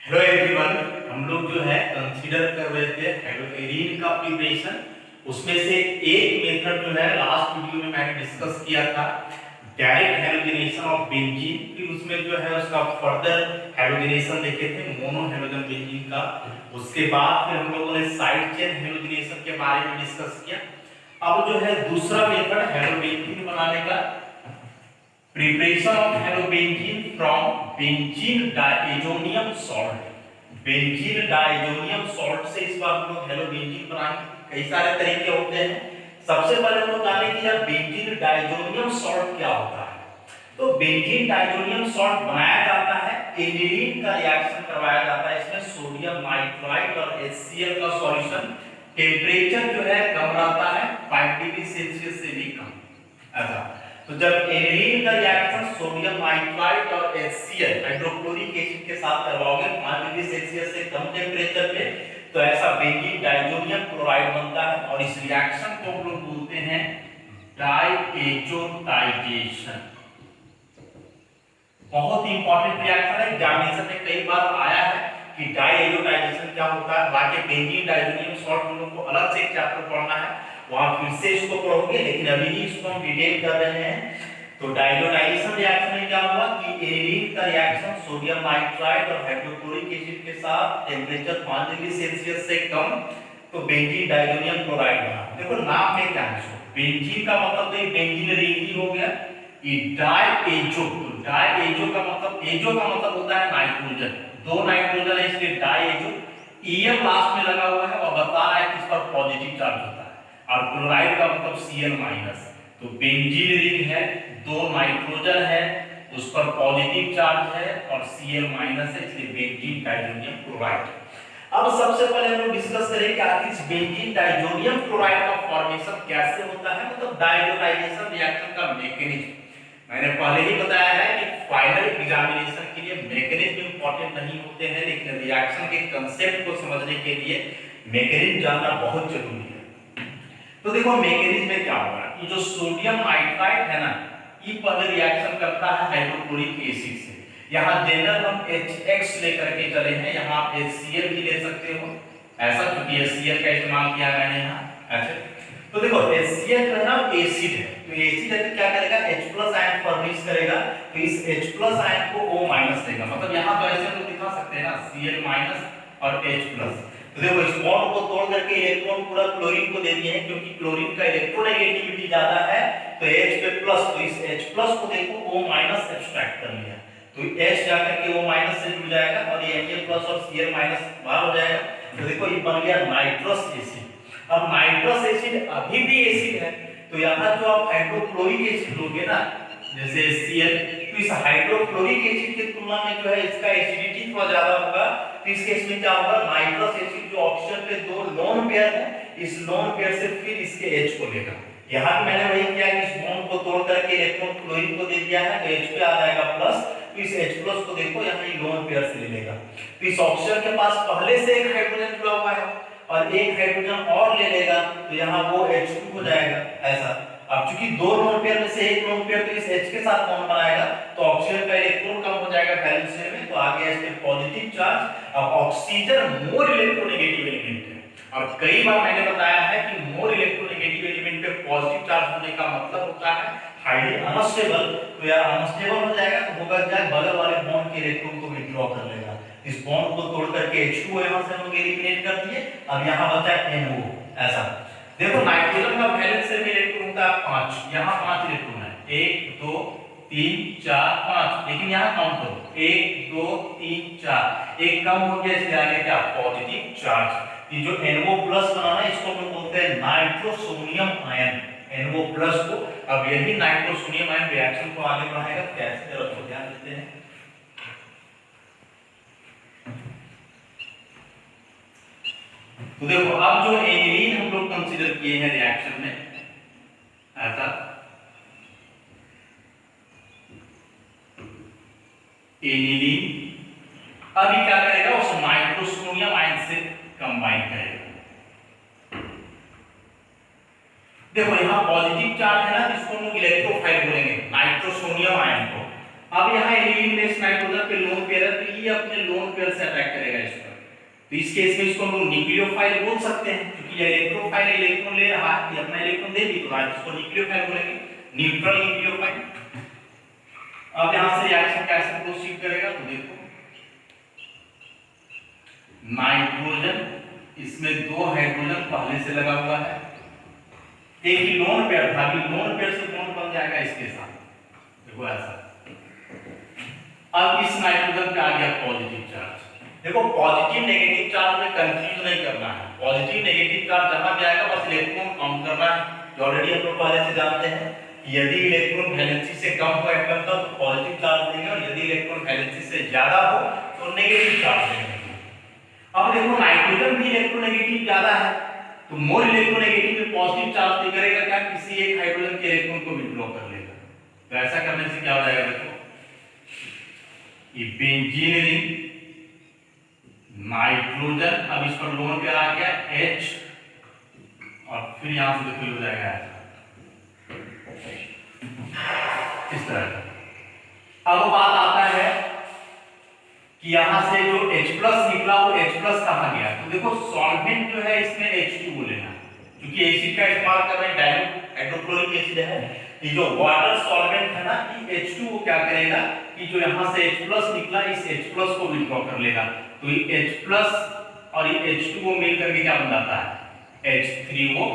Hello everyone, हम लोग जो है कंसीडर कर रहे थे हेलोजेन का प्रिपरेशन। उसमें से एक मेथड जो है लास्ट वीडियो में मैंने डिस्कस किया था, डायरेक्ट हेलोजेनेशन ऑफ बेंजीन। फिर उसमें जो है उसका फर्दर हेलोजेनेशन देखे थे, मोनो हेलोजन बेंजीन का। उसके बाद फिर हम लोगों ने साइड चेन हेलोजेनेशन के बारे में डिस्कस किया। अब जो है दूसरा मेथड हेलोबेंजीन बनाने का, preparation of halobenzene from benzene diazonium salt. Benzene diazonium salt से इस बार हम लोग हेलोबेंजीन बनाएंगे। कई सारे तरीके होते हैं। सबसे पहले हम लोग जानेंगे कि यह बेंजीन डाइएजोनियम सॉल्ट क्या होता है। तो बेंजीन डाइएजोनियम सॉल्ट बनाया जाता है, एनिलीन का रिएक्शन करवाया जाता है। इसमें सोडियम नाइट्राइड और HCl का सॉल्यूशन। टेम्परेचर जो है कम रहता है, 5 डिग्री सेल्सियस से भी कम। ऐसा तो जब एनिलीन का रिएक्शन सोडियम नाइट्राइड और HCl हाइड्रोक्लोरिक एसिड के साथ करवाओगे 5 डिग्री सेल्सियस से कम टेम्परेचर पे, तो ऐसा बेंजीन डाइजोनियम क्लोराइड बनता है। और इस रिएक्शन को हम लोग बोलते हैं डाइएजोटाइजेशन। बहुत ही इंपॉर्टेंट रिएक्शन है, एग्जामिनेशन में कई बार आया है कि डाइएजोटाइजेशन क्या होता है। बाकी बेंजीन डाइजोनियम सॉल्ट हम लोग को अलग से एक चैप्टर पढ़ना है, वहां फिर से इसको पढ़ोगे, लेकिन अभी ही इसको हम डिटेल कर रहे हैं। तो डाइएजोटाइजेशन रिएक्शन में क्या हुआ कि एनिलीन का रिएक्शन सोडियम नाइट्राइड और हाइड्रोक्लोरिक एसिड के साथ टेम्परेचर 5 डिग्री सेल्सियस से कम, तो बेंजीन डाइजोनियम क्लोराइड बना। देखो नाम में क्या है, बेंजीन का मतलब तो ये बेंजीन रिंग ही हो गया। ये डाइएजो, डाइएजो का मतलब, एजो का मतलब होता है नाइट्रोजन, दो नाइट्रोजन है इसलिए डाइएजो। ईएम लास्ट में लगा हुआ है और बता रहा है कि इस पर पॉजिटिव चार्ज होता है। और क्लोराइड का मतलब Cl माइनस। तो बेंजीन रिंग है, दो नाइट्रोजन है, उस पर पॉजिटिव चार्ज है और Cl माइनस है, इसलिए बेंजीन डाइजोनियम क्लोराइड। अब सबसे पहले हम लोग डिस्कस करेंगे कि आखिर इस बेंजीन डाइजोनियम क्लोराइड का फॉर्मेशन कैसे होता है, मतलब डाइजोटाइजेशन रिएक्शन का मैकेनिज्म। मैंने पहले ही बताया है कि फाइनल एग्जामिनेशन के लिए मैकेनिज्म इंपॉर्टेंट नहीं होते हैं, लेकिन रिएक्शन के कांसेप्ट को समझने के लिए मैकेनिज्म जानना बहुत जरूरी है। तो देखो मैकेनिज्म में क्या होगा, ये जो सोडियम नाइट्राइड है ना, ये पहले रिएक्शन करता है हाइड्रोक्लोरिक एसिड से। यहाँ जनरल हम HX लेकर के चले हैं, यहाँ आप HCl भी ले सकते हो ऐसा, क्योंकि HCl का इस्तेमाल किया मैंने यहाँ। अच्छा तो देखो HCl जो है ना एसिड है, तो एसिड है तो क्या करेगा, H+ आयन फर्निश करेगा। तो इस H+ आयन को O- देगा, मतलब यहाँ तो ऐसे हम दिखा सकते हैं ना, Cl- और H+। तो देखो इस बॉन्ड को तोड़ करके इलेक्ट्रॉन पूरा क्लोरीन को दे दिए हैं, क्योंकि क्लोरीन का इलेक्ट्रोनेगेटिविटी ज्यादा है। तो H पे प्लस, तो इस H+ को देखो O- सब्सट्रैक्ट कर लिया, तो H जाकर के O- से जुड़ जाएगा और ये Na+ और Cl- बाहर हो जाएगा। तो देखो ये बन गया नाइट्रस एसिड। अब नाइट्रस एसिड अभी भी एसिड है, तो यहाँ जो आप हाइड्रोक्लोरिक एसिड लोगे ना, जैसे HCl, तो इस हाइड्रोक्लोरिक एसिड की तुलना में जो है इसका एसिडिटी थोड़ा ज्यादा होगा। तो इस केस में क्या होगा, नाइट्रस एसिड जो ऑक्सीजन पे दो लोन पेयर है, इस लोन पेयर से फिर इसके H को लेगा। यहाँ भी मैंने वही किया कि इस बॉन्ड को तोड़ करके इलेक्ट्रॉन क्लोरीन को दे दिया है, तो H पे आ जाएगा प्लस। तो इस H+ को देखो यहाँ ये लोन पेयर से ले लेगा। तो इस ऑक्सीजन के पास पहले से एक हाइड्रोजन जुड़ा हुआ है और एक हाइड्रोजन और ले लेगा, तो यहाँ वो H2 हो जाएगा ऐसा। अब चूंकि दो लोन पेयर में से एक लोन पेयर तो इस H के साथ बॉन्ड बनाएगा, तो ऑक्सीजन का इलेक्ट्रॉन कम हो जाएगा वैलेंस शेयर में, तो आ गया इस पे पॉजिटिव चार्ज। अब ऑक्सीजन मोर इलेक्ट्रोनेगेटिव एलिमेंट है, और कई बार मैंने बताया है कि मोर इलेक्ट्रोनेगेटिव एलिमेंट पे पॉजिटिव चार्ज होने का मतलब होता है हाईली अनस्टेबल। तो यार अनस्टेबल हो जाएगा तो होगा क्या, बगल वाले बॉन्ड के इलेक्ट्रॉन को विथड्रॉ कर लेगा। इस बॉन्ड को तोड़ करके H2 यहां से हम लोग एलिमिनेट कर दिए। अब यहां बचा NO ऐसा। देखो नाइट्रोजन का वैलेंस शेयर में इलेक्ट्रॉन होता है 5, यहां 5 इलेक्ट्रॉन है, 1 2 3 4 5, लेकिन यहां काउंट करो 1 2 3 4, एक कम हो गया, इसलिए आगे क्या, पॉजिटिव चार्ज। ये जो NO+ बनाना है इसको हम बोलते हैं नाइट्रोसोनियम आयन, NO+ को। अब यही नाइट्रोसोनियम आयन रिएक्शन को आगे बढ़ाएगा, कैसे जरा तो ध्यान देते हैं। तो देखो अब जो एनिलीन हम लोग कंसीडर किए हैं रिएक्शन में ऐसा, एनिलीन अभी क्या करेगा, उस नाइट्रोसोनियम आयन से कंबाइन करेगा। देखो यहाँ पॉजिटिव चार्ज है ना, जिसको हम लोग इलेक्ट्रोफाइल बोलेंगे नाइट्रोसोनियम आयन को। अब यहाँ एनिलीन में नाइट्रोजन पे लोन पेयर है, तो ये अपने लोन पेयर से अटैक करेगा इस पर। तो इस केस में इसको हम लोग न्यूक्लियोफाइल बोल सकते हैं, क्योंकि ये इलेक्ट्रोफाइल इलेक्ट्रॉन ले रहा है, ये अपना इलेक्ट्रॉन दे दी तो आज इसको न्यूक्लियोफाइल बोलेंगे, न्यूट्रल न्यूक्लियोफाइल। अब यहाँ से रिएक्शन कैसे प्रोसीड करेगा, तो देखो नाइट्रोजन, इसमें 2 हाइड्रोजन पहले से लगा हुआ है, एक ही लोन पेयर था, अभी लोन पेयर से बॉन्ड बन जाएगा इसके साथ, देखो ऐसा। अब इस नाइट्रोजन पे आ गया पॉजिटिव चार्ज। देखो पॉजिटिव नेगेटिव चार्ज में कंफ्यूज नहीं करना है, पॉजिटिव नेगेटिव चार्ज जहां भी आएगा बस इलेक्ट्रॉन काउंट करना है, जो ऑलरेडी हम लोग पहले से जानते हैं कि यदि इलेक्ट्रॉन वैलेंसी से कम हो एटम का तो पॉजिटिव चार्ज देंगे, और यदि इलेक्ट्रॉन वैलेंसी से ज्यादा हो तो नेगेटिव चार्ज देंगे। अब देखो नाइट्रोजन भी इलेक्ट्रोनेगेटिव ज्यादा है, तो मोर इलेक्ट्रोनेगेटिव में पॉजिटिव चार्ज करेगा क्या, किसी एक हाइड्रोजन के इलेक्ट्रॉन को विड्रॉ कर लेगा। तो ऐसा करने से क्या हो जाएगा, देखो ये बेंजीन रिंग नाइट्रोजन, अब इस पर लोन पे आ गया H, और फिर यहां से देखो हो जाएगा इस तरह। अब बात आता है कि यहां से जो H+ निकला वो H+ कहां गया, तो देखो सॉल्वेंट जो है इसमें H2O लेना है, क्योंकि एसिड का इस्तेमाल कर रहे हैं, डाइल्यूट हाइड्रोक्लोरिक एसिड है, ये जो वाटर सॉल्वेंट है ना, ये H2O क्या करेगा कि जो यहां से H+ निकला इस H+ को विड्रॉ कर लेगा, तो ये H+ और ये H2O मिल करके क्या बन जाता है H3O+।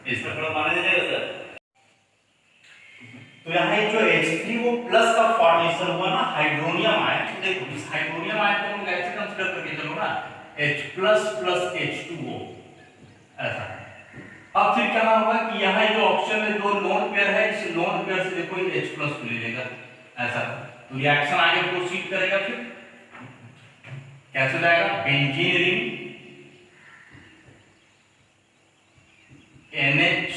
इस तरह माने जाएगा सर। तो यहाँ जो H3O+ का फॉर्मेशन हुआ ना हाइड्रोनियम आयन, तो देखो इस हाइड्रोनियम आयन को हम ऐसे कंसीडर करके चलो ना H+ + H2O ऐसा। अब फिर क्या होगा कि यहाँ जो ऑप्शन में 2 लोन पेयर है, इस लोन पेयर से देखो ये H+ को ले लेगा ऐसा, तो रिएक्शन आगे प्रोसीड करेगा, फिर कैसे जाएगा, बेंजीन रिंग NH,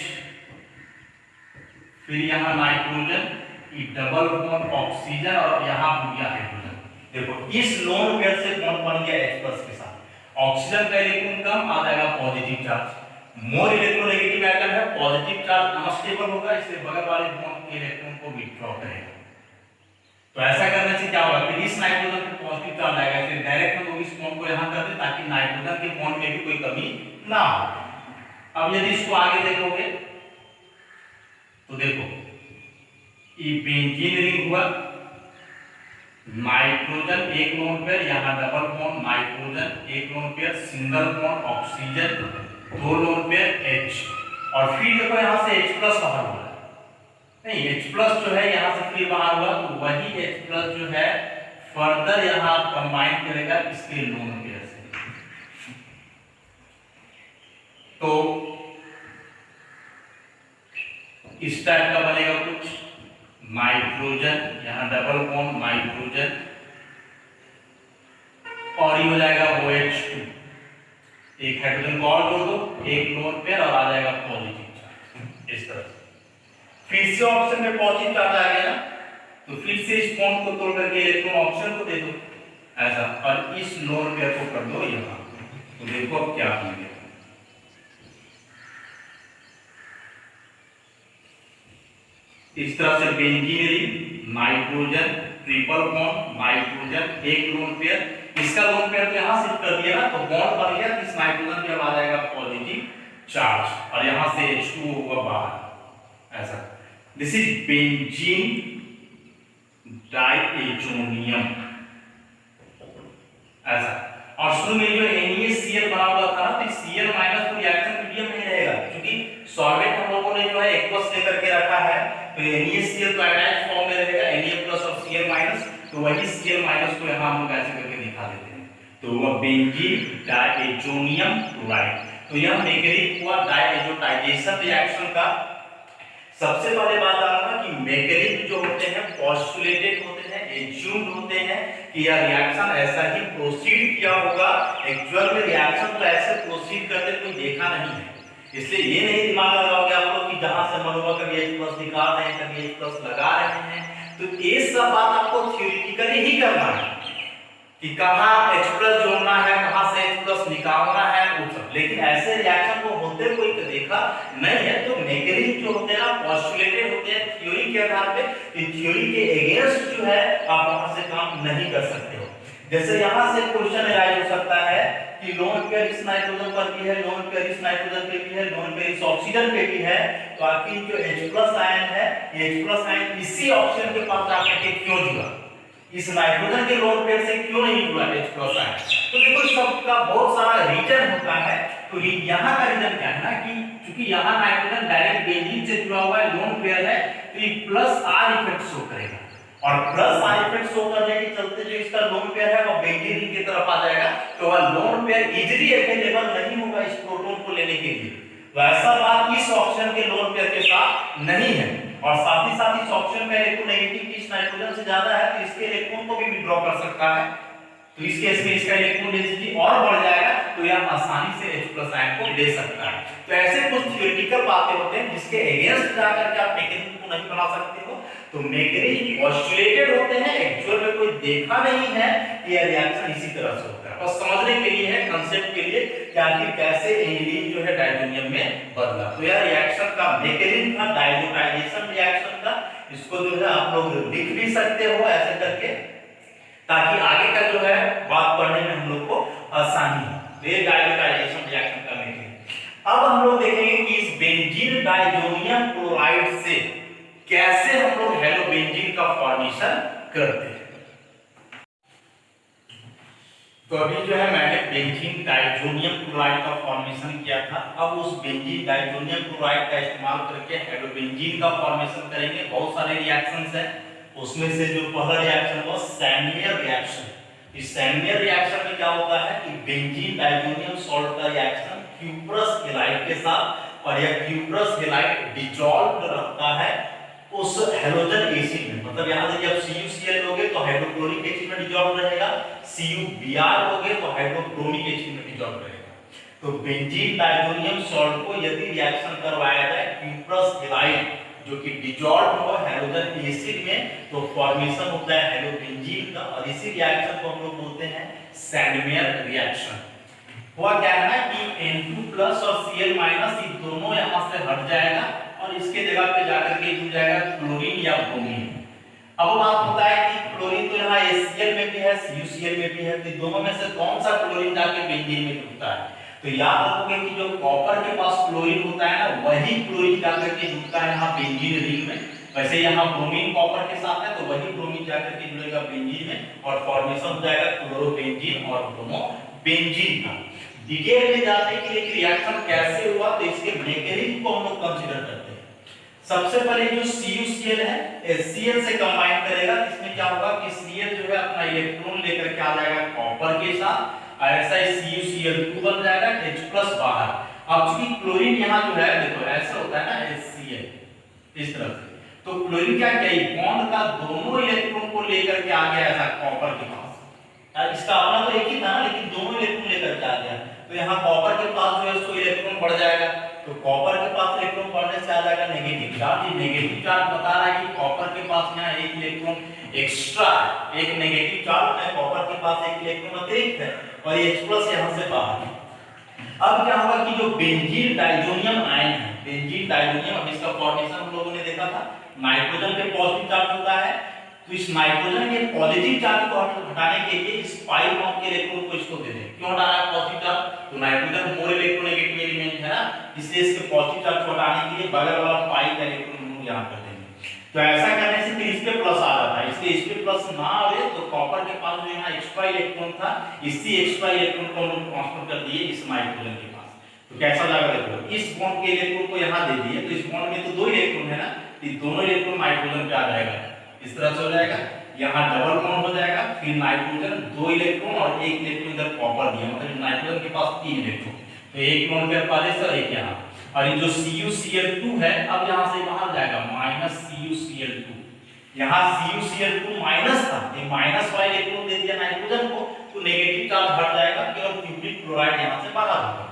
फिर यहाँ नाइट्रोजन, ये डबल बॉन्ड ऑक्सीजन, और यहाँ हो गया हाइड्रोजन। देखो इस लोन पेयर से बॉन्ड बन गया H+ के साथ, ऑक्सीजन का इलेक्ट्रॉन कम आ जाएगा positive charge, more electronegative atom है, पॉजिटिव चार्ज अनस्टेबल होगा, इसलिए बगल वाले बॉन्ड के इलेक्ट्रॉन को विथड्रॉ करेगा। तो ऐसा करने से क्या होगा, फिर इस नाइट्रोजन पे पॉजिटिव चार्ज आएगा, इसलिए डायरेक्ट हम लोग इस बॉन्ड को यहां कर दें ताकि नाइट्रोजन के बॉन्ड में भी कोई कमी ना हो। अब यदि इसको आगे देखोगे तो देखो ये बेंजीन रिंग हुआ, नाइट्रोजन एक लोन पेयर, यहां डबल बॉन्ड नाइट्रोजन एक lone pair, single bond oxygen 2 lone pair H, और फिर देखो यहां से H+ बाहर हुआ नहीं, H+ जो है यहां से फिर बाहर हुआ, तो वही H+ जो है फर्दर यहां कंबाइन करेगा इसके लोन पेयर से, तो इस टाइप का बनेगा कुछ नाइट्रोजन, यहां डबल बॉन्ड नाइट्रोजन, और ये हो जाएगा OH2, एक हाइड्रोजन को और जोड़ दो, एक लोन पेयर, और आ जाएगा पॉजिटिव चार्ज इस तरह से। फिर से ऑप्शन में पॉजिटिव चार्ज आ गया ना, तो फिर से इस बॉन्ड को तोड़ करके इलेक्ट्रॉन ऑप्शन को दे दो ऐसा, और इस लोन पेयर को कर दो यहां, तो देखो अब क्या हो गया, इस तरह से benzene ring nitrogen triple bond nitrogen एक लोन पेयर, इसका लोन पेयर तो यहां शिफ्ट कर दिया ना, तो बॉन्ड बन गया, इस नाइट्रोजन पे आ जाएगा पॉजिटिव चार्ज, और यहां से H2O होगा बाहर ऐसा। दिस इज बेंजीन डाइएजोनियम ऐसा। और शुरू में जो NaCl बना हुआ था ना, तो Cl- तो रिएक्शन मीडियम में रहेगा, क्योंकि सॉल्वेंट हम लोगों ने जो है एक्वस लेकर के रखा है, तो NaCl तो अटैच फॉर्म में रहेगा, Na+ और Cl-, तो वही Cl- को यहां हम लोग ऐसे करके दिखा देते हैं, तो वह बेंजीन डाइएजोनियम क्लोराइड। तो यह मैकेनिक हुआ डाइएजोटाइजेशन रिएक्शन का। सबसे पहले बात आऊंगा कि मैकेनिज्म जो होते हैं पोस्टुलेटेड होते हैं, एज्यूम्ड होते हैं कि यह रिएक्शन ऐसा ही प्रोसीड किया होगा, एक्चुअल में रिएक्शन तो ऐसे प्रोसीड करते कोई देखा नहीं है, इसलिए ये नहीं दिमाग लगाओगे आप लोग कि जहां से मन हुआ कभी H+ निकाल रहे हैं कभी H+ लगा रहे हैं, तो ये सब बात आपको थ्योरेटिकली ही करना है कि कहां H+ जोड़ना है, कहां से H+ निकालना है वो सब, लेकिन ऐसे रिएक्शन को होते कोई देखा नहीं है। तो मैकेनिज्म जो होते हैं ना पोस्टुलेटेड होते हैं, थ्योरी के के आधार पे, थ्योरी के अगेंस्ट जो है आप वहां से काम नहीं कर सकते हो। जैसे यहां से क्वेश्चन राइज हो सकता है कि लोन पेयर इस नाइट्रोजन पर भी है, लोन पेयर इस नाइट्रोजन पे भी है, लोन पेयर इस ऑक्सीजन पे भी है, तो आखिर जो H+ आयन है, H+ आयन इसी ऑक्सीजन के पास जाकर के क्यों जुड़ा, इस नाइट्रोजन के लोन पेयर से क्यों नहीं जुड़ा H+ आयन? तो देखो सबका बहुत सारा रीजन होता है। तो यहाँ का रीजन क्या है ना कि क्योंकि यहाँ नाइट्रोजन डायरेक्ट बेंजीन से जुड़ा हुआ है, लोन पेयर है, तो ये +R इफेक्ट शो करेगा, और +R इफेक्ट शो करने के चलते जो इसका लोन पेयर है वो बेंजीन की तरफ आ जाएगा, तो वह लोन पेयर इजीली अवेलेबल नहीं होगा इस प्रोटॉन को लेने के लिए। तो ऐसा बात इस ऑक्सीजन के लोन पेयर के साथ नहीं है, और साथ ही इस ऑक्सीजन का इलेक्ट्रोनेगेटिव इस नाइट्रोजन से ज्यादा है, तो इसके इलेक्ट्रॉन को भी विड्रॉ कर सकता है, तो इस केस में इसका इलेक्ट्रॉन डेंसिटी और बढ़ जाएगा, तो यह आसानी से H+ आयन को ले सकता है। तो ऐसे कुछ थ्योरेटिकल बातें होते हैं जिसके अगेंस्ट जाकर के आप मैकेनिज्म को नहीं बना सकते हो। तो मैकेनिज्म पोस्टुलेटेड होते हैं, एक्चुअल में कोई देखा नहीं है कि यह रिएक्शन इसी तरह से होता है, और समझने के लिए है, कांसेप्ट के लिए कि आखिर कैसे एंजिलीन जो है डायजोनियम में बदला। तो यह रिएक्शन का मैकेनिज्म था डायजोनाइजेशन रिएक्शन का, इसको जो है आप लोग लिख भी सकते हो ऐसे करके, ताकि आगे का जो है बात पढ़ने में हम लोग को आसानी हो। तो ये डायजोनाइजेशन रिएक्शन का मैकेनिज्म। अब हम लोग देखेंगे कि इस बेंजीन डायजोनियम क्लोराइड से कैसे हम लोग हेलोबेंजीन का फॉर्मेशन करते हैं। तो अभी जो है मैंने बेंजीन डायजोनियम क्लोराइड का फॉर्मेशन किया था, अब उस बेंजीन डायजोनियम क्लोराइड का इस्तेमाल करके हेलोबेंजीन का फॉर्मेशन करेंगे। बहुत सारे रिएक्शंस हैं, उसमें से जो पहला रिएक्शन वो सैंडमेयर रिएक्शन। इस सैंडमेयर रिएक्शन में क्या होता है कि बेंजीन डायजोनियम सॉल्ट का रिएक्शन क्यूप्रस हैलाइड के साथ, और यह क्यूप्रस हैलाइड डिसॉल्व रहता है उस हैलोजन एसिड में, मतलब यहां से जब CuCl लोगे तो हाइड्रोक्लोरिक एसिड में डिसॉल्व रहेगा, CuBr लोगे तो हाइड्रोक्रोमिक एसिड में डिसॉल्व रहेगा। तो बेंजीन डायजोनियम सॉल्ट को यदि रिएक्शन करवाया जाए क्यूप्रस हैलाइड जो कि डिसॉल्व हो हैलोजन एसिड में, तो फॉर्मेशन होता है हेलोबेंजीन का, और इसी रिएक्शन को हम लोग बोलते हैं सैंडमेयर रिएक्शन। हुआ क्या है ना कि N2+ और Cl- ये दोनों यहां से हट जाएगा, और इसके जगह पे जाकर के जुड़ जाएगा क्लोरीन या ब्रोमीन। अब बात होता है कि क्लोरीन तो यहाँ HCl में भी है, CuCl में भी है, तो दोनों में से कौन सा क्लोरीन जाके बेंजीन में जुड़ता है? तो याद रखोगे कि जो कॉपर के पास क्लोरीन होता है ना, वही क्लोरीन जाकर के जुड़ता है यहाँ बेंजीन रिंग में। वैसे यहाँ ब्रोमीन कॉपर के साथ है, तो वही ब्रोमीन जाकर के जुड़ेगा बेंजीन में, और फॉर्मेशन हो जाएगा क्लोरोबेंजीन और ब्रोमोबेंजीन का। डिटेल में जानने के लिए रिएक्शन कैसे हुआ, तो इसके मैकेनिज्म को हम लोग कंसीडर करते हैं। सबसे पहले जो CuCl है HCl से कंबाइन करेगा, इसमें क्या होगा कि Cl जो है अपना इलेक्ट्रॉन लेकर के आ जाएगा कॉपर के साथ, और ऐसा ही CuCl2 बन जाएगा, H+ बाहर। अब चूंकि क्लोरीन यहाँ जो है देखो ऐसा होता है ना HCl इस तरह से, तो क्लोरीन क्या किया, बॉन्ड का दोनों इलेक्ट्रॉन को लेकर के आ गया ऐसा कॉपर के पास। इसका अपना तो एक ही था, लेकिन दोनों इलेक्ट्रॉन लेकर के आ गया, तो यहाँ कॉपर के पास जो है उसको इलेक्ट्रॉन बढ़ जाएगा, तो कॉपर के पास इलेक्ट्रॉन बढ़ने से आ जाएगा नेगेटिव चार्ज। ये नेगेटिव चार्ज बता रहा है कि कॉपर के पास यहाँ एक इलेक्ट्रॉन एक्स्ट्रा, एक नेगेटिव चार्ज है, कॉपर के पास एक इलेक्ट्रॉन अतिरिक्त है, और ये H+ यहाँ से बाहर है। अब क्या होगा कि जो बेंजीन डायजोनियम आयन है, बेंजीन डायजोनियम, अब इसका फॉर्मेशन हम लोगों ने देखा था, नाइट्रोजन पे पॉजिटिव चार्ज होता है, तो इस नाइट्रोजन के पॉजिटिव चार्ज को हटाने के लिए इस पाई बॉन्ड के इलेक्ट्रॉन को इसको दे दें। क्यों हटाना है पॉजिटिव चार्ज? तो नाइट्रोजन मोर इलेक्ट्रोनेगेटिव एलिमेंट है ना, इसलिए इसके पॉजिटिव चार्ज को हटाने के लिए बगल वाला पाई का इलेक्ट्रॉन हम यहां कर देंगे। तो ऐसा करने से फिर इस पे प्लस आ जाता है, इसलिए इस पे प्लस ना आवे, तो कॉपर के पास जो यहां एक्स्ट्रा इलेक्ट्रॉन था, इसी एक्स्ट्रा इलेक्ट्रॉन को हम लोग ट्रांसफर कर दिए इस नाइट्रोजन के पास। तो कैसा जाएगा देखो, इस बॉन्ड के इलेक्ट्रॉन को यहां दे दिए, तो इस बॉन्ड में तो दो इलेक्ट्रॉन है ना, ये दोनों इलेक्ट्रॉन नाइट्रोजन पे आ जाएगा, इस तरह से हो जाएगा, यहाँ डबल बॉन्ड हो जाएगा, फिर नाइट्रोजन दो इलेक्ट्रॉन और एक इलेक्ट्रॉन इधर कॉपर दिया, मतलब नाइट्रोजन के पास तीन इलेक्ट्रॉन, तो एक बॉन्ड पे पहले से एक यहाँ, और ये जो CuCl2 है अब यहाँ से बाहर जाएगा -CuCl2, यहाँ CuCl2 माइनस था, ये माइनस वाला इलेक्ट्रॉन दे दिया नाइट्रोजन को, तो नेगेटिव चार्ज हट जाएगा, केवल क्यूप्रिक क्लोराइड यहाँ से बाहर होगा।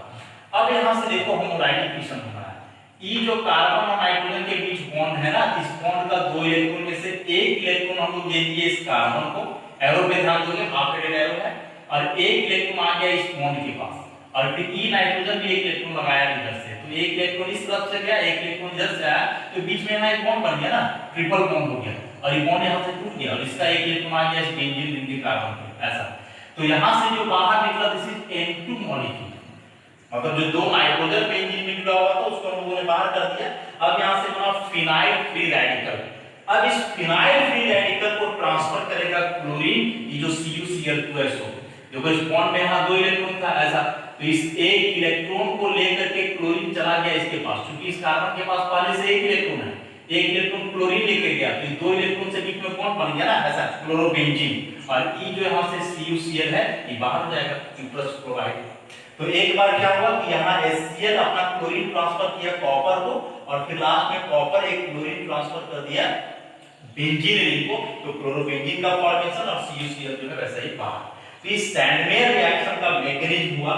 अब यहाँ से देखो होमोडाइनिफिकेशन हो रहा है, ये जो कार्बन और नाइट्रोजन के बीच बॉन्ड है ना, इस बॉन्ड का दो इलेक्ट्रॉन में से एक इलेक्ट्रॉन हम लोग दे दिए इस कार्बन को, एरो पे ध्यान दोगे, हाफ हेडेड एरो है, और एक इलेक्ट्रॉन आ गया इस बॉन्ड के पास, और फिर ई नाइट्रोजन भी एक इलेक्ट्रॉन लगाया इधर से, तो तो एक इलेक्ट्रॉन इस तरफ से गया, एक इलेक्ट्रॉन इधर से आया, तो बीच में यहाँ एक बॉन्ड बन गया ना, ट्रिपल बॉन्ड हो गया, और ये बॉन्ड यहाँ से टूट गया और इसका एक इलेक्ट्रॉन आ गया इस बेंजीन रिंग के कार्बन पे, ऐसा। तो यहाँ से जो बाहर निकला दिस इज N2 मॉलिक्यूल, मतलब जो दो नाइट्रोजन बेंजीन में जुड़ा हुआ था उसको हम लोगों ने बाहर कर दिया। अब यहाँ से बना फिनाइल फ्री रेडिकल। अब इस फिनाइल फ्री रेडिकल को ट्रांसफर करेगा क्लोरीन, ये जो CuCl2SO, देखो इस बॉन्ड में यहाँ दो इलेक्ट्रॉन था ऐसा, तो इस एक इलेक्ट्रॉन को लेकर के क्लोरीन चला गया इसके पास, क्योंकि इस कार्बन के पास पहले से एक इलेक्ट्रॉन है, एक इलेक्ट्रॉन क्लोरीन लेके गया, तो दो इलेक्ट्रॉन से बीच में बॉन्ड बन गया ना ऐसा, क्लोरोबेंजीन, और ई जो यहाँ से CuCl है ये बाहर हो जाएगा प्लस क्लोराइड। तो एक बार क्या हुआ कि यहाँ HCl अपना क्लोरीन ट्रांसफर किया कॉपर को, और फिर लास्ट में कॉपर एक क्लोरीन ट्रांसफर कर दिया बेंजीन रिंग को, तो क्लोरोबेंजीन का फॉर्मेशन और CuCl जो है वैसा ही बाहर। तो इस सैंडमेयर रिएक्शन का मैकेनिज्म हुआ।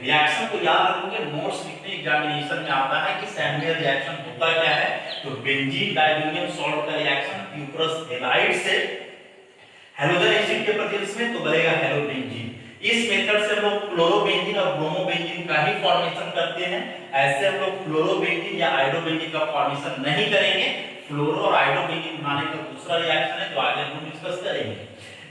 रिएक्शन को याद रखोगे, नोट्स लिखने एग्जामिनेशन में आता है कि सैंडमेयर रिएक्शन होता क्या है, तो बेंजीन डाइजोनियम सॉल्ट का रिएक्शन क्यूप्रस हैलाइड से हैलोजन एसिड के प्रेजेंस में तो बनेगा हैलोबेंजीन। इस मेथड से हम लोग क्लोरोबेंजीन और ब्रोमोबेंजीन का ही फॉर्मेशन करते हैं, ऐसे हम लोग फ्लोरोबेंजीन या आयोडोबेंजीन का फॉर्मेशन नहीं करेंगे। फ्लोरो और आयोडोबेंजीन बनाने का दूसरा रिएक्शन है जो आगे हम डिस्कस करेंगे।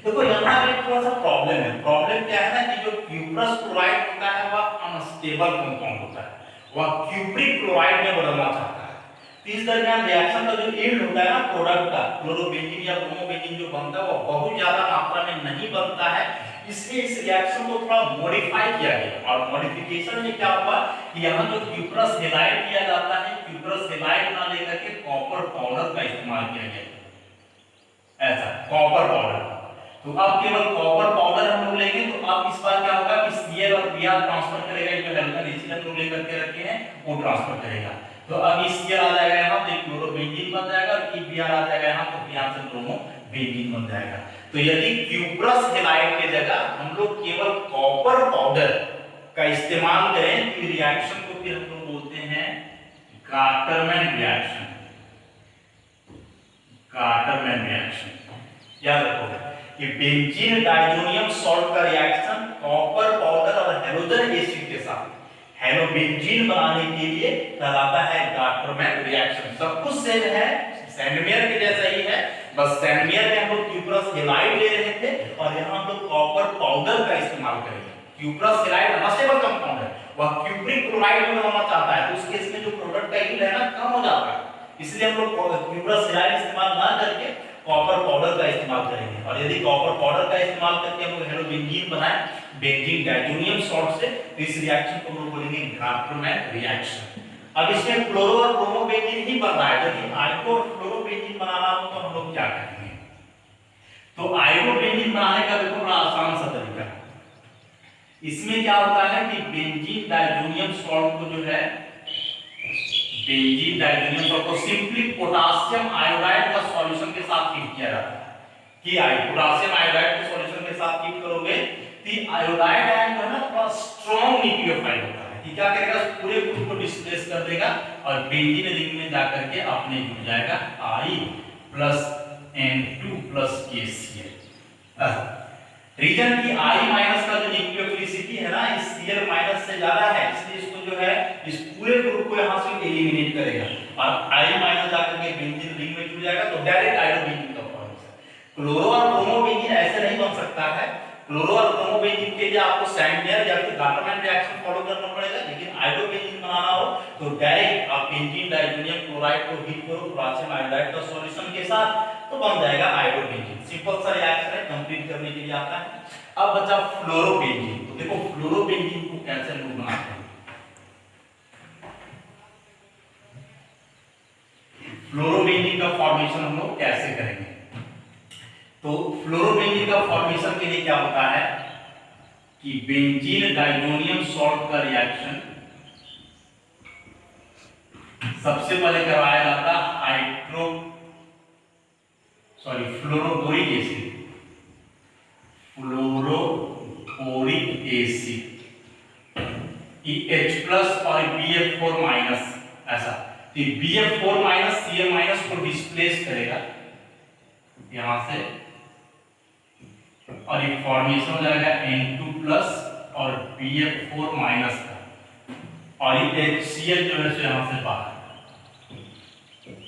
देखो यहाँ पे थोड़ा सा प्रॉब्लम है। प्रॉब्लम क्या है ना कि जो क्यूप्रस क्लोराइड होता है वह अनस्टेबल कंपाउंड होता है, वह क्यूप्रिक क्लोराइड में बदलना चाहता है। तो इस दरमियान रिएक्शन का जो यील्ड होता है ना प्रोडक्ट का, क्लोरोबेंजीन या ब्रोमोबेंजीन जो बनता है वो बहुत ज्यादा मात्रा में नहीं बनता है, इसलिए इस रिएक्शन को थोड़ा मॉडिफाई किया गया। और मॉडिफिकेशन में क्या हुआ कि यहाँ जो क्यूप्रस हैलाइड किया जाता है, क्यूप्रस हैलाइड ना लेकर के कॉपर पाउडर का इस्तेमाल किया गया, ऐसा कॉपर पाउडर। तो अब केवल कॉपर पाउडर हम लोग लेंगे, तो अब इस बार क्या होगा कि Cl और Br ट्रांसफर करेगा, जो हैलोजन एसिड हम लोग लेकर के रखे हैं वो ट्रांसफर करेगा। तो अब इस Cl आ जाएगा यहाँ तो क्लोरोबेंजीन बन जाएगा, और Br आ जाएगा यहाँ तो यहाँ से ब्रोमोबेंजीन बन जाएगा। तो यदि क्यूप्रस हैलाइड के जगह हम लोग केवल कॉपर पाउडर का इस्तेमाल करें तो रिएक्शन को फिर हम लोग बोलते हैं गाटरमैन रिएक्शन। गाटरमैन रिएक्शन याद रखोगे कि बेंजीन डाइजोनियम सॉल्ट का रिएक्शन कॉपर पाउडर और हैलोजन एसिड के साथ हैलोबेंजीन बनाने के लिए कहलाता है गाटरमैन रिएक्शन। सब कुछ सेम है, सैंडमेयर के जैसा ही है, बस सैंडमेयर में हम लोग क्यूप्रस हैलाइड ले रहे थे और यहाँ हम लोग कॉपर पाउडर का इस्तेमाल करेंगे। क्यूप्रस हैलाइड अनस्टेबल कंपाउंड है, वह क्यूप्रिक क्लोराइड में बनाना चाहता है, तो उस केस में जो प्रोडक्ट का यील्ड है ना कम हो जाता है, इसलिए हम लोग क्यूप्रस हैलाइड इस्तेमाल ना करके कॉपर पाउडर का इस्तेमाल करेंगे। और यदि कॉपर पाउडर का इस्तेमाल करके हम लोग हैलोबेंजीन बनाएं बेंजीन डाइजोनियम सॉल्ट से, तो इस रिएक्शन को हम लोग बोलेंगे गाटरमैन रिएक्शन। अब इसमें फ्लोरो और ब्रोमोबेंजीन ही बन रहा है, यदि आयोडो और फ्लोरोबेंजीन बनाना हो तो हम लोग क्या करेंगे, तो आयोडोबेंजीन बनाने का देखो बड़ा आसान सा तरीका है। इसमें क्या होता है कि बेंजीन डाइजोनियम सॉल्ट को जो है बेंजीन डाइजोनियम सॉल्ट को सिंपली पोटेशियम आयोडाइड का सॉल्यूशन के साथ हीट किया जाता है कि पोटेशियम आयोडाइड के सॉल्यूशन के साथ हीट करोगे तो आयोडाइड आयन जो है ना थोड़ा स्ट्रांग न्यूक्लियोफाइल होता है कि क्या करेगा पूरे ग्रुप को डिस्प्लेस कर देगा और बेंजीन रिंग में जाकर के अपने जुड़ जाएगा I plus N2 plus KCl। Reason की I माइनस का जो न्यूक्लियोफिलिसिटी है ना इस Cl माइनस से ज्यादा है, इसलिए इसको जो है इस पूरे ग्रुप को यहां से एलिमिनेट करेगा और I माइनस जाकर के बेंजीन रिंग में जुड़ जाएगा, तो डायरेक्ट आयोडोबेंजीन का फॉर्मेशन। क्लोरो और ब्रोमोबेंजीन ऐसे नहीं बन सकता है, क्लोरो और ब्रोमोबेंजीन के लिए आपको सैंडमेयर या फिर गाटरमैन रिएक्शन फॉलो करना पड़ेगा, लेकिन आयोडोबेंजीन बनाना हो तो डायरेक्ट आप बेंजीन डाइजोनियम क्लोराइड को हीट करो पोटेशियम आयोडाइड का सॉल्यूशन के साथ, तो बन जाएगा आयोडोबेंजीन। सिंपल सा रिएक्शन है, कंप्लीट करने के लिए आता है। अब बचा फ्लोरोबेंजीन। तो देखो फ्लोरोबेंजीन को कैसे हम लोग बनाते हैं। फ्लोरोबेंजीन का फॉर्मेशन हम लोग कैसे करेंगे, तो फ्लोरोबेंजीन का फॉर्मेशन के लिए क्या होता है कि बेंजीन डाइजोनियम सॉल्ट का रिएक्शन सबसे पहले करवाया जाता fluoroboric acid, fluoroboric acid H+ और BF4- ऐसा, तो BF4- Cl- को डिस्प्लेस करेगा यहां से और ये फॉर्मेशन हो जाएगा N2+ और BF4- का। और ये HCl जो है यहाँ से बाहर,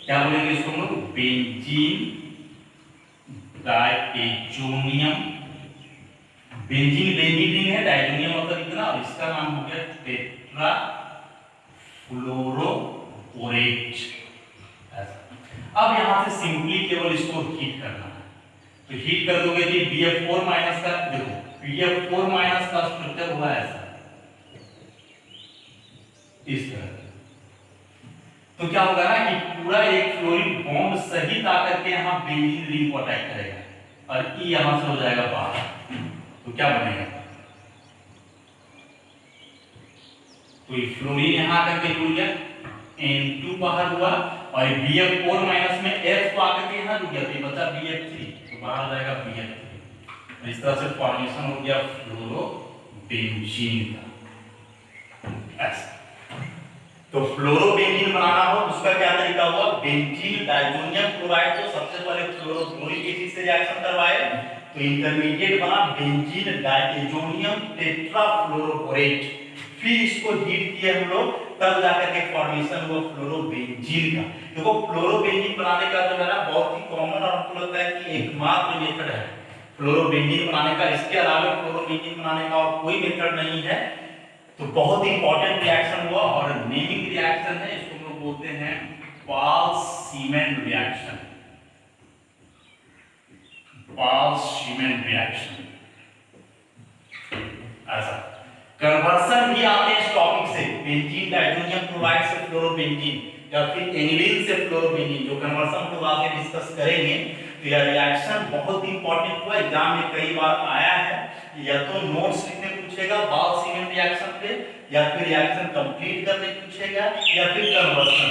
क्या बोलेंगे इसको हम लोग, benzene diazonium. Benzene benzene ring है, डायजोनियम मतलब इतना, और इसका नाम हो गया टेट्रा फ्लोरोबोरेट। अब यहां से सिंपली केवल इसको हीट करना है, तो हीट कर दोगे कि BF4 माइनस का, देखो BF4 माइनस का स्ट्रक्चर हुआ ऐसा, इस तरह। तो क्या होगा ना कि पूरा एक फ्लोरीन बॉन्ड सहित आकर के यहाँ बेंजीन रिंग को अटैक करेगा और E यहां से हो जाएगा बाहर। तो क्या बनेगा, तो ये फ्लोरीन यहाँ आकर के जुड़ गया, N2 बाहर हुआ, और BF4 माइनस में F को आकर के यहाँ जुड़ गया, तो ये बचा BF3, तो बाहर जाएगा BF3। इस तरह से फॉर्मेशन हो गया फ्लोरोबेंजीन का, ऐसा। तो फ्लोरोबेंजीन बनाना हो उसका क्या तरीका हुआ, बेंजीन डायजोनियम क्लोराइड को सबसे पहले फ्लोरोबोरिक एसिड से रिएक्शन करवाए, तो इंटरमीडिएट बना बेंजीन डायजोनियम टेट्राफ्लोरोबोरेट। फिर इसको हीट किए हम लोग, तब जाकर के फॉर्मेशन हुआ फ्लोरोबेंजीन का। देखो फ्लोरोबेंजीन बनाने का जो है ना बहुत ही कॉमन और हमको लगता है कि एकमात्र मेथड है फ्लोरोबेंजीन बनाने का, इसके अलावा फ्लोरोबेंजीन बनाने का और कोई मेथड नहीं है। तो बहुत इंपॉर्टेंट रिएक्शन हुआ और नेमिंग रिएक्शन है, इसको हम लोग बोलते हैं पाल-सीमेन रिएक्शन। पाल-सीमेन रिएक्शन, ऐसा। कन्वर्सन भी आते हैं इस टॉपिक से, बेंजीन डायजोनियम क्लोराइड से फ्लोरोबेंजीन या फिर एनिलीन से फ्लोरोबेंजीन, जो कन्वर्सन को आगे डिस्कस करेंगे। तो यह रिएक्शन बहुत इंपॉर्टेंट हुआ, एग्जाम में कई बार आया है, या तो नोट्स लिखने पूछेगा पाल-सीमेन रिएक्शन पे, या फिर रिएक्शन कंप्लीट करने पूछेगा, या फिर कन्वर्सन।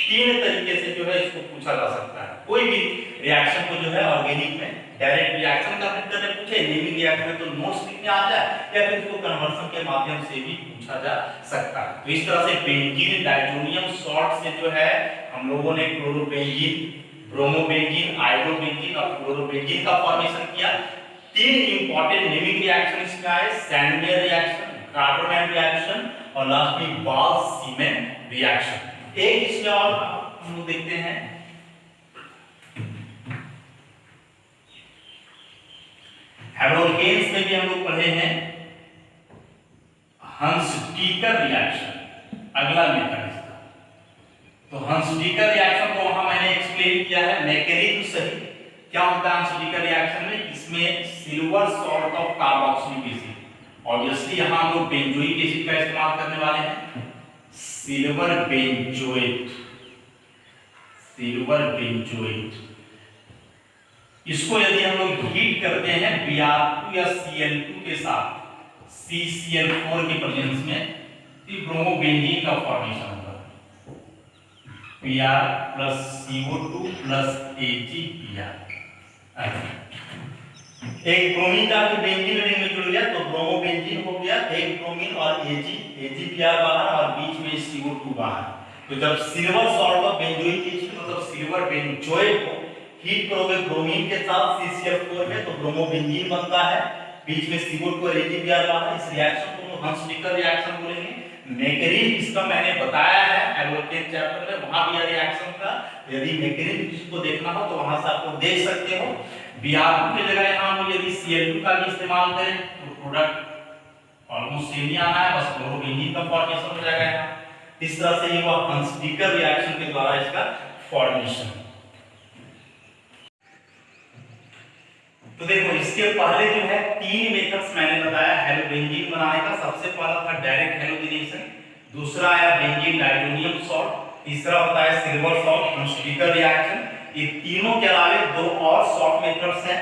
तीन तरीके से जो है इसको पूछा जा सकता है। कोई भी रिएक्शन को जो है ऑर्गेनिक में डायरेक्ट रिएक्शन करने पूछे, नेमिंग रिएक्शन में तो नोट्स लिखने आ जाए, या फिर इसको कन्वर्सन के माध्यम से भी पूछा जा सकता है। तो इस तरह से बेंजीन डायजोनियम सॉल्ट से जो है हम लोगों ने क्लोरोबेंजीन, ब्रोमोबेंजीन, आयोडोबेंजीन और फ्लोरोबेंजीन का फॉर्मेशन किया। तीन इंपॉर्टेंट नेमिंग रिएक्शन इसमें आए, सैंडलियर रिएक्शन, कार्बोनाइल रिएक्शन और लास्ट में पाल-सीमेन रिएक्शन। एक इसमें और हम लोग देखते हैं, हेलोकेन्स में भी हम लोग पढ़े हैं हंस-डीकर रिएक्शन, अगला मेथड इसका। तो हंस-डीकर रिएक्शन को वहां मैंने एक्सप्लेन किया है मैकेनिज्म सहित। क्या होता है हंस-डीकर रिएक्शन में, इसमें silver salt of carboxylic acid, obviously यहां हम लोग बेंजोइक एसिड का इस्तेमाल करने वाले हैं, सिल्वर बेंजोएट, सिल्वर बेंजोएट। इसको यदि हम लोग हीट करते हैं Br2 या Cl2 के साथ CCl4 के प्रेजेंस में, तो ब्रोमोबेंजीन का फॉर्मेशन होगा, Br plus CO2 plus AgBr। एक ब्रोमीन का बेंजीन रिंग में जुड़ गया तो ब्रोमोबेंजीन हो गया, एक ब्रोमीन और AgBr बाहर और बीच में CO2 बाहर। तो जब silver salt of benzoic acid मतलब सिल्वर बेंजोएट को हीट करोगे ब्रोमीन के साथ CCl4 में, तो ब्रोमोबेंजीन बनता है, बीच में CO2 और AgBr बाहर। इस रिएक्शन को हम हंस-डीकर रिएक्शन बोलेंगे। मैकेनिज्म इसका मैंने बताया है एल्केन चैप्टर में, वहां भी यह रिएक्शन था। यदि मैकेनिज्म किसको देखना हो तो वहां से आप देख सकते हो। Br2 की जगह यहां हम यदि Cl2 का भी इस्तेमाल करें तो प्रोडक्ट ऑलमोस्ट सेम ही आना है, बस क्लोरोबेंजीन का फॉर्मेशन हो जाएगा यहां। इस तरह से ये हुआ हंस-डीकर रिएक्शन के द्वारा इसका फॉर्मेशन। तो देखो इसके पहले जो है तीन मेथड्स मैंने बताया हेलोबेंजीन बनाने का। सबसे पहला था डायरेक्ट हेलोजिनेशन, दूसरा आया बेंजीन डायजोनियम सॉल्ट, तीसरा होता है सिल्वर सॉल्ट हंस-डीकर रिएक्शन। ये तीनों के अलावा दो और शॉर्ट मेथड्स हैं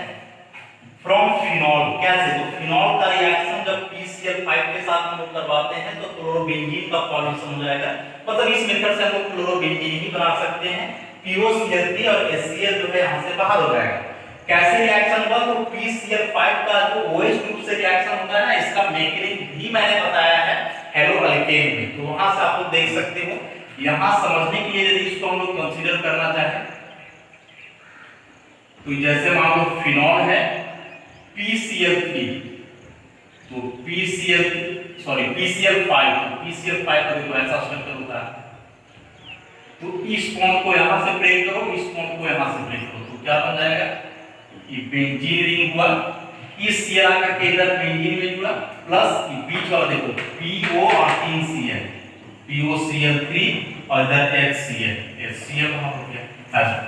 फ्रॉम फिनॉल। कैसे, तो फिनॉल का रिएक्शन जब PCl5 के साथ हम लोग करवाते हैं तो क्लोरोबेंजीन का फॉर्मेशन हो जाएगा। मतलब इस मेथड से हम लोग क्लोरोबेंजीन ही बना सकते हैं। POCl3 और HCl जो है यहां से बाहर हो जाएगा। कैसे रिएक्शन हुआ, तो PCl5 का जो OH ग्रुप से रिएक्शन होता है ना, इसका मैकेनिज्म भी मैंने बताया है हेलो अल्केन में, तो वहां से आप लोग देख सकते हो। यहां समझने के लिए यदि इसको हम लोग कंसीडर करना चाहें तो जैसे मान लो फिनॉल है PCl3, तो PCl सॉरी PCl5, PCl5 का देखो ऐसा स्ट्रक्चर होता है। तो इस बॉन्ड को यहां से ब्रेक करो, इस बॉन्ड को यहां से ब्रेक करो, तो क्या बन जाएगा, ये बेंजीन रिंग हुआ, इस Cl आकर के इधर बेंजीन में जुड़ा, प्लस ये बीच वाला देखो PO और 3Cl, POCl3 और इधर HCl वहां हो गया। अच्छा,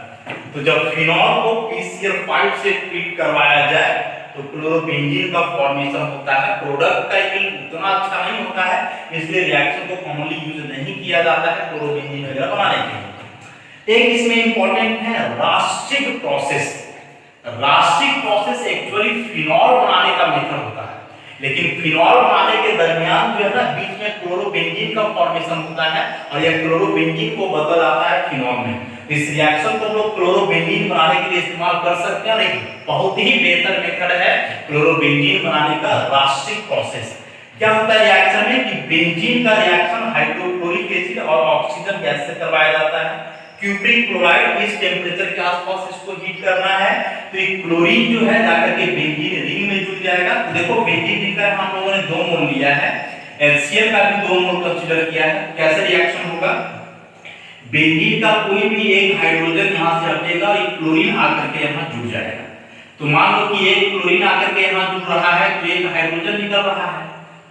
तो जब फिनॉल को PCl5 से ट्रीट करवाया जाए तो क्लोरोबेंजीन का फॉर्मेशन होता है। प्रोडक्ट का यील्ड उतना अच्छा नहीं होता है, इसलिए रिएक्शन को कॉमनली यूज नहीं किया जाता है क्लोरोबेंजीन वगैरह बनाने के लिए। एक इसमें इंपॉर्टेंट है rustic process. Rustic process actually phenol बनाने का मेथड होता है, लेकिन फिनॉल बनाने के दरमियान जो है ना बीच में क्लोरोबेंजीन का फॉर्मेशन होता है और यह क्लोरोबेंजीन को बदल जाता है फिनॉल में। इस रिएक्शन को हम लोग क्लोरोबेंजीन बनाने के लिए इस्तेमाल कर सकते हैं, नहीं बहुत ही बेहतर मेथड है क्लोरोबेंजीन बनाने का रास्टिक प्रोसेस। क्या होता है रिएक्शन में कि बेंजीन का रिएक्शन हाइड्रोक्लोरिक एसिड और ऑक्सीजन गैस से करवाया जाता है। क्यूप्रिक क्लोराइड इस टेम्परेचर के आसपास इसको हीट करना है, तो ये क्लोरीन जो है जाकर के बेंजीन रिंग में जुड़ जाएगा। तो देखो बेंजीन रिंग का हम लोगों ने 2 मोल लिया है, HCl का भी 2 मोल कंसीडर किया है। कैसे रिएक्शन होगा, बेंजीन का कोई भी एक हाइड्रोजन यहां से हटेगा और एक क्लोरीन आकर के यहां जुड़ जाएगा। तो मान लो कि एक क्लोरीन आकर के यहां जुड़ रहा है तो एक हाइड्रोजन निकल रहा है।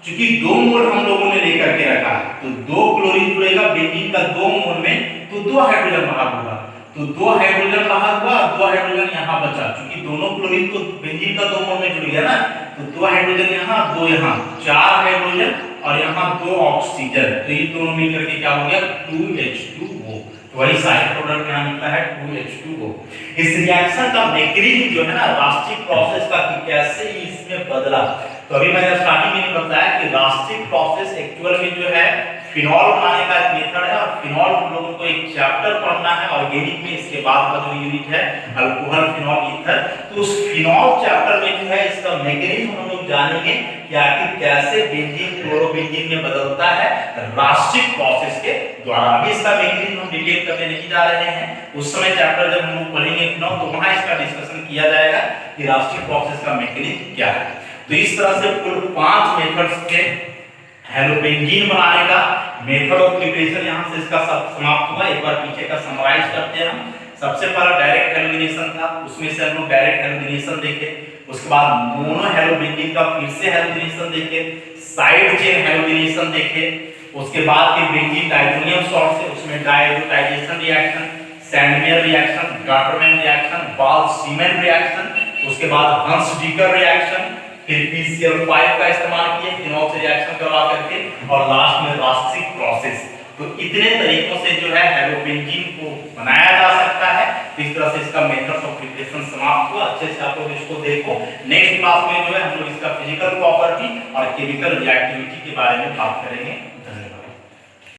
क्योंकि 2 मोल हम लोगों ने लेकर के रखा है, तो 2 क्लोरीन जुड़ेगा बेंजीन का 2 मोल में, तो 2 हाइड्रोजन बाहर होगा। तो 2 हाइड्रोजन बाहर हुआ, 2 हाइड्रोजन यहां बचा। क्योंकि दोनों क्लोरीन तो बेंजीन का 2 मोल में जुड़ गया ना, तो 2 हाइड्रोजन यहां, 2 यहां, 4 हाइड्रोजन और यहां 2 ऑक्सीजन। तो ये दोनों मिलकर के क्या हो गया 2H2O। तो वही साइड प्रोडक्ट यहां निकला है 2H2O। इस रिएक्शन का मैकेनिज्म जो है ना रास्टिक प्रोसेस का कि कैसे इसमें बदला, तो अभी मैंने स्टार्टिंग में बताया कि रास्टिक प्रोसेस एक्चुअल में जो है फिनॉल बनाने का एक मेथड है। और फिनॉल हम लोगों को एक चैप्टर पढ़ना है ऑर्गेनिक में, इसके बाद का जो यूनिट है अल्कोहल फिनॉल ईथर। तो उस फिनॉल चैप्टर में जो है इसका मैकेनिज्म हम लोग जानेंगे कि आखिर कैसे बेंजीन क्लोरोबेंजीन में बदलता है रास्टिक प्रोसेस के द्वारा। अभी इसका मैकेनिज्म हम डिटेल करने नहीं जा रहे हैं, उस समय चैप्टर जब हम लोग पढ़ेंगे फिनॉल तो वहां इसका डिस्कशन किया जाएगा कि रास्टिक प्रोसेस का मैकेनिज्म क्या है। तो इस तरह से कुल 5 मेथड्स के हेलोबेंजीन बनाने का मेथड ऑफ प्रिपरेशन यहां से इसका सब समाप्त हुआ। एक बार पीछे का समराइज करते हैं हम। सबसे पहला डायरेक्ट हेलोजिनेशन था, उसमें से हम लोग डायरेक्ट हेलोजिनेशन देखे। उसके बाद मोनो हेलोबेंजीन का फिर से हेलोजिनेशन देखे, साइड चेन हेलोजिनेशन देखे। उसके बाद फिर बेंजीन डाइजोनियम सॉल्ट से उसमें diazotization reaction, Sandmeyer reaction, Gattermann reaction, Balz Schiemann reaction, उसके बाद हंस-डीकर रिएक्शन, फिर PCl5 का इस्तेमाल किए फिनॉल से रिएक्शन करवा करके, और लास्ट में रास्टिक प्रोसेस। तो इतने तरीकों से जो है हेलोबेंजीन को बनाया जा सकता है। तो इस तरह से इसका मेथड्स ऑफ प्रिपरेशन समाप्त हुआ। अच्छे से आप लोग इसको देखो। नेक्स्ट क्लास में जो है हम लोग इसका फिजिकल प्रॉपर्टी और केमिकल रिएक्टिविटी के बारे में बात करेंगे। धन्यवाद।